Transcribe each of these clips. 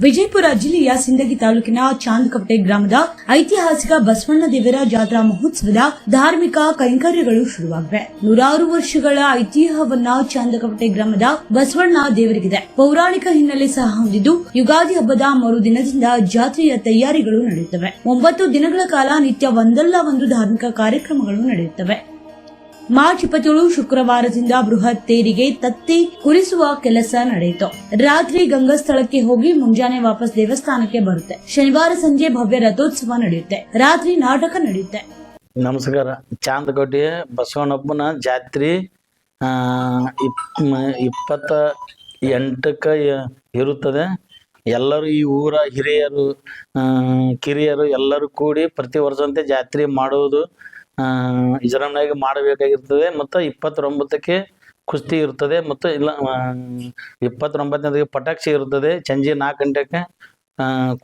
ವಿಜಯಪುರ ಜಿಲ್ಲೆಯ ಸಿಂದಗಿ ತಾಲೂಕಿನ ಚಾಂದಕವಟೆ ಗ್ರಾಮದ ಐತಿಹಾಸಿಕ ಬಸವಣ್ಣ ದೇವರ ಜಾತ್ರಾ ಮಹೋತ್ಸವದ ಧಾರ್ಮಿಕ ಕೈಂಕರ್ಯಗಳು ಶುರುವಾಗಿವೆ. 100 ವರ್ಷಗಳ ಐತಿಹ್ಯವನ್ನ ಚಾಂದಕವಟೆ ಗ್ರಾಮದ ಬಸವಣ್ಣ ದೇವರಿಗಿದೆ. ಪೌರಾಣಿಕ ಹಿನ್ನೆಲೆ ಸಹ ಹೊಂದಿದ್ದು ಯುಗಾದಿ ಹಬ್ಬದ ಮರುದಿನದಿಂದ ಜಾತ್ರೆಯ ತಯಾರಿಗಳು ನಡೆಯುತ್ತವೆ. 9 ದಿನಗಳ ಕಾಲ ನಿತ್ಯ ಒಂದಲ್ಲ ಒಂದು ಧಾರ್ಮಿಕ ಕಾರ್ಯಕ್ರಮಗಳು ನಡೆಯುತ್ತವೆ. ಮಾರ್ಚ್ 27 ಶುಕ್ರವಾರದಿಂದ ಬೃಹತ್ ತೇರಿಗೆ ತತ್ತಿ ಕುರಿಸುವ ಕೆಲಸ ನಡೆಯಿತು. ರಾತ್ರಿ ಗಂಗಾ ಸ್ಥಳಕ್ಕೆ ಹೋಗಿ ಮುಂಜಾನೆ ವಾಪಸ್ ದೇವಸ್ಥಾನಕ್ಕೆ ಬರುತ್ತೆ. ಶನಿವಾರ ಸಂಜೆ ಭವ್ಯ ರಥೋತ್ಸವ ನಡೆಯುತ್ತೆ. ರಾತ್ರಿ ನಾಟಕ ನಡೆಯುತ್ತೆ. ನಮಸ್ಕಾರ. ಚಾಂದಕೋಟೆಯ ಬಸವಣ್ಣಪ್ಪನ ಜಾತ್ರೆ 28ಕ್ಕೆ ಇರುತ್ತದೆ. ಎಲ್ಲರೂ ಈ ಊರ ಹಿರಿಯರು ಕಿರಿಯರು ಎಲ್ಲರೂ ಕೂಡಿ ಪ್ರತಿ ವರ್ಷದಂತೆ ಜಾತ್ರೆ ಮಾಡುವುದು ವಿಜೃಂಭಣೆಯಾಗಿ ಮಾಡಬೇಕಾಗಿರ್ತದೆ. ಮತ್ತು 29ಕ್ಕೆ ಕುಸ್ತಿ ಇರ್ತದೆ. ಮತ್ತು ಇಲ್ಲ 29ನೇದಕ್ಕೆ ಪಟಾಕ್ಷಿ ಇರ್ತದೆ. ಸಂಜೆ 4 ಗಂಟೆಗೆ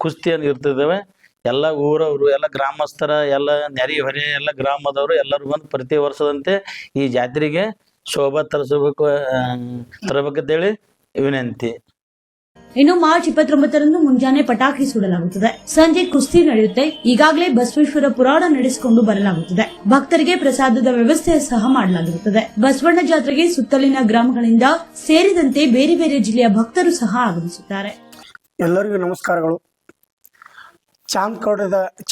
ಕುಸ್ತಿಯನ್ನು ಇರ್ತಿದ್ದಾವೆ. ಎಲ್ಲ ಊರವರು ಎಲ್ಲ ಗ್ರಾಮಸ್ಥರ ಎಲ್ಲ ನೆರೆ ಹೊರೆ ಎಲ್ಲ ಗ್ರಾಮದವರು ಎಲ್ಲರೂ ಬಂದು ಪ್ರತಿ ವರ್ಷದಂತೆ ಈ ಜಾತ್ರೆಗೆ ಶೋಭಾ ತರಬೇಕಂತೇಳಿ ವಿನಂತಿ. ಇನ್ನು ಮಾರ್ಚ್ 29ರಂದು ಮುಂಜಾನೆ ಪಟಾಕಿ ಸುಡಲಾಗುತ್ತದೆ. ಸಂಜೆ ಕುಸ್ತಿ ನಡೆಯುತ್ತೆ. ಈಗಾಗಲೇ ಬಸವೇಶ್ವರ ಪುರಾಣ ನಡೆಸಿಕೊಂಡು ಬರಲಾಗುತ್ತದೆ. ಭಕ್ತರಿಗೆ ಪ್ರಸಾದದ ವ್ಯವಸ್ಥೆ ಸಹ ಮಾಡಲಾಗಿರುತ್ತದೆ. ಬಸವಣ್ಣ ಜಾತ್ರೆಗೆ ಸುತ್ತಲಿನ ಗ್ರಾಮಗಳಿಂದ ಸೇರಿದಂತೆ ಬೇರೆ ಬೇರೆ ಜಿಲ್ಲೆಯ ಭಕ್ತರು ಸಹ ಆಗಮಿಸುತ್ತಾರೆ. ಎಲ್ಲರಿಗೂ ನಮಸ್ಕಾರಗಳು.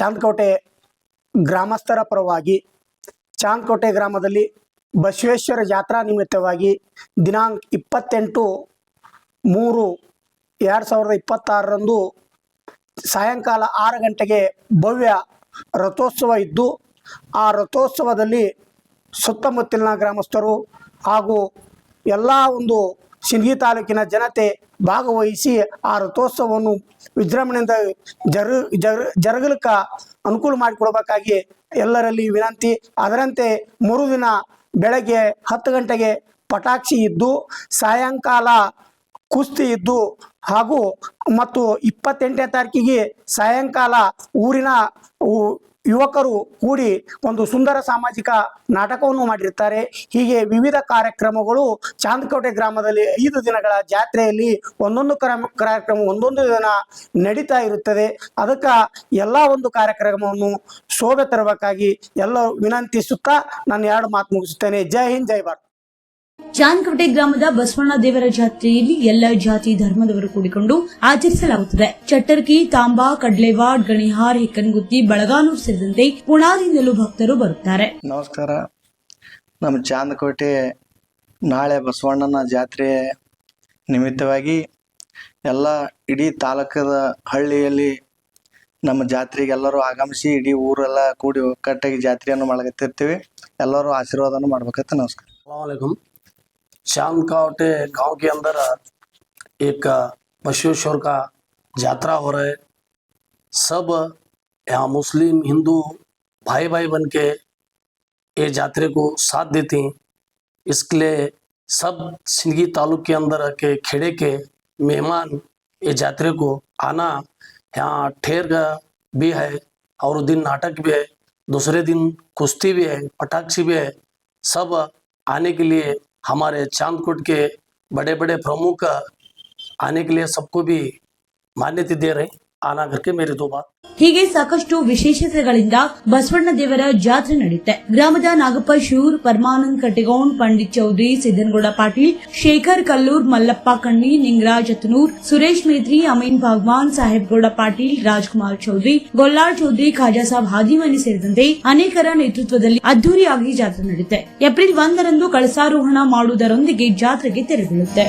ಚಾಂದಕೋಟೆ ಗ್ರಾಮಸ್ಥರ ಪರವಾಗಿ ಚಾಂದಕೋಟೆ ಗ್ರಾಮದಲ್ಲಿ ಬಸವೇಶ್ವರ ಜಾತ್ರಾ ನಿಮಿತ್ತವಾಗಿ ದಿನಾಂಕ 28/3/2026ರಂದು ಸಾಯಂಕಾಲ 6 ಗಂಟೆಗೆ ಭವ್ಯ ರಥೋತ್ಸವ ಇದ್ದು, ಆ ರಥೋತ್ಸವದಲ್ಲಿ ಸುತ್ತಮುತ್ತಲಿನ ಗ್ರಾಮಸ್ಥರು ಹಾಗೂ ಎಲ್ಲ ಒಂದು ಸಿಂದಗಿ ತಾಲೂಕಿನ ಜನತೆ ಭಾಗವಹಿಸಿ ಆ ರಥೋತ್ಸವವನ್ನು ವಿಜೃಂಭಣೆಯಿಂದ ಜರುಗಲಿಕ್ಕೆ ಅನುಕೂಲ ಮಾಡಿಕೊಡಬೇಕಾಗಿ ಎಲ್ಲರಲ್ಲಿ ವಿನಂತಿ. ಅದರಂತೆ ಮರುದಿನ ಬೆಳಗ್ಗೆ 10 ಗಂಟೆಗೆ ಪಟಾಕ್ಷಿ ಇದ್ದು, ಸಾಯಂಕಾಲ ಕುಸ್ತಿ ಇದ್ದು ಹಾಗೂ ಮತ್ತು 28ನೇ ತಾರೀಕಿಗೆ ಸಾಯಂಕಾಲ ಊರಿನ ಯುವಕರು ಕೂಡಿ ಒಂದು ಸುಂದರ ಸಾಮಾಜಿಕ ನಾಟಕವನ್ನು ಮಾಡಿರ್ತಾರೆ. ಹೀಗೆ ವಿವಿಧ ಕಾರ್ಯಕ್ರಮಗಳು ಚಾಂದಕೋಟೆ ಗ್ರಾಮದಲ್ಲಿ 5 ದಿನಗಳ ಜಾತ್ರೆಯಲ್ಲಿ ಒಂದೊಂದು ಕಾರ್ಯಕ್ರಮ ಒಂದೊಂದು ದಿನ ನಡೀತಾ ಇರುತ್ತದೆ. ಅದಕ್ಕೆ ಎಲ್ಲ ಒಂದು ಕಾರ್ಯಕ್ರಮವನ್ನು ಶೋಭೆ ತರಬೇಕಾಗಿ ಎಲ್ಲರೂ ವಿನಂತಿಸುತ್ತಾ ನಾನು 2 ಮಾತು ಮುಗಿಸುತ್ತೇನೆ. ಜೈ ಹಿಂದ್, ಜೈ ಭಾರತ್. ಚಾಂದಕವಟೆ ಗ್ರಾಮದ ಬಸವಣ್ಣ ದೇವರ ಜಾತ್ರೆಯಲ್ಲಿ ಎಲ್ಲ ಜಾತಿ ಧರ್ಮದವರು ಕೂಡಿಕೊಂಡು ಆಚರಿಸಲಾಗುತ್ತದೆ. ಚಟ್ಟರ್ಕಿ, ತಾಂಬಾ, ಕಡ್ಲೇವಾಡ್, ಗಣಿಹಾರ್, ಹೆಕ್ಕನಗುತ್ತಿ, ಬಳಗಾನೂರ್ ಸೇರಿದಂತೆ ಪುಣಾದಿಂದಲೂ ಭಕ್ತರು ಬರುತ್ತಾರೆ. ನಮಸ್ಕಾರ. ನಮ್ಮ ಚಾಂದಕೋಟೆ ನಾಳೆ ಬಸವಣ್ಣನ ಜಾತ್ರೆ ನಿಮಿತ್ತವಾಗಿ ಎಲ್ಲ ಇಡೀ ತಾಲೂಕದ ಹಳ್ಳಿಯಲ್ಲಿ ನಮ್ಮ ಜಾತ್ರೆಗೆ ಎಲ್ಲರೂ ಆಗಮಿಸಿ ಇಡೀ ಊರೆಲ್ಲ ಕೂಡಿ ಒಕ್ಕಟ್ಟಾಗಿ ಜಾತ್ರೆಯನ್ನು ಮಾಡಕತ್ತಿರ್ತೀವಿ. ಎಲ್ಲರೂ ಆಶೀರ್ವಾದನ ಮಾಡ್ಬೇಕಂತ. ನಮಸ್ಕಾರ. अस्सलामुअलैकुम। चांदकोटे गांव के अंदर एक बसवेश्वर का यात्रा हो रहा है। सब यहाँ मुस्लिम हिंदू भाई भाई बन के ये यात्रे को साथ देते हैं। इसके लिए सब सिंदगी तालुक के अंदर के खेड़े के मेहमान ये यात्रे को आना, यहाँ ठेर का भी है और दिन नाटक भी है, दूसरे दिन कुश्ती भी है, पटाक्षी भी है। सब आने के लिए हमारे चांदकोट के बड़े बड़े प्रमुख आने के लिए सबको भी मान्यता दे रहे हैं। आना करके मेरे 2 बात. ಹೀಗೆ ಸಾಕಷ್ಟು ವಿಶೇಷತೆಗಳಿಂದ ಬಸವಣ್ಣ ದೇವರ ಜಾತ್ರೆ ನಡೆಯುತ್ತೆ. ಗ್ರಾಮದ ನಾಗಪ್ಪ ಶೂರ್, ಪರಮಾನಂದ್ ಕಟೆಗೌಂಡ್, ಪಂಡಿತ್ ಚೌಧರಿ, ಸಿದ್ದನಗೌಡ ಪಾಟೀಲ್, ಶೇಖರ್ ಕಲ್ಲೂರ್, ಮಲ್ಲಪ್ಪ ಕಣ್ಣಿ, ನಿಂಗರಾಜ್ ಅತನೂರ್, ಸುರೇಶ್ ಮೇತ್ರಿ, ಅಮೀನ್ ಭಾಗವಾನ್, ಸಾಹೇಬ್ಗೌಡ ಪಾಟೀಲ್, ರಾಜ್ಕುಮಾರ್ ಚೌಧರಿ, ಗೊಲ್ಲಾಳ್ ಚೌಧರಿ, ಖಾಜಾ ಸಾಬ್ ಹಾದಿಮನಿ ಸೇರಿದಂತೆ ಅನೇಕರ ನೇತೃತ್ವದಲ್ಲಿ ಅದ್ದೂರಿಯಾಗಿ ಜಾತ್ರೆ ನಡೆಯುತ್ತೆ. ಏಪ್ರಿಲ್ 1ರಂದು ಕಳಸಾರೋಹಣ ಮಾಡುವುದರೊಂದಿಗೆ ಜಾತ್ರೆಗೆ ತೆರೆ ಬೀಳುತ್ತೆ.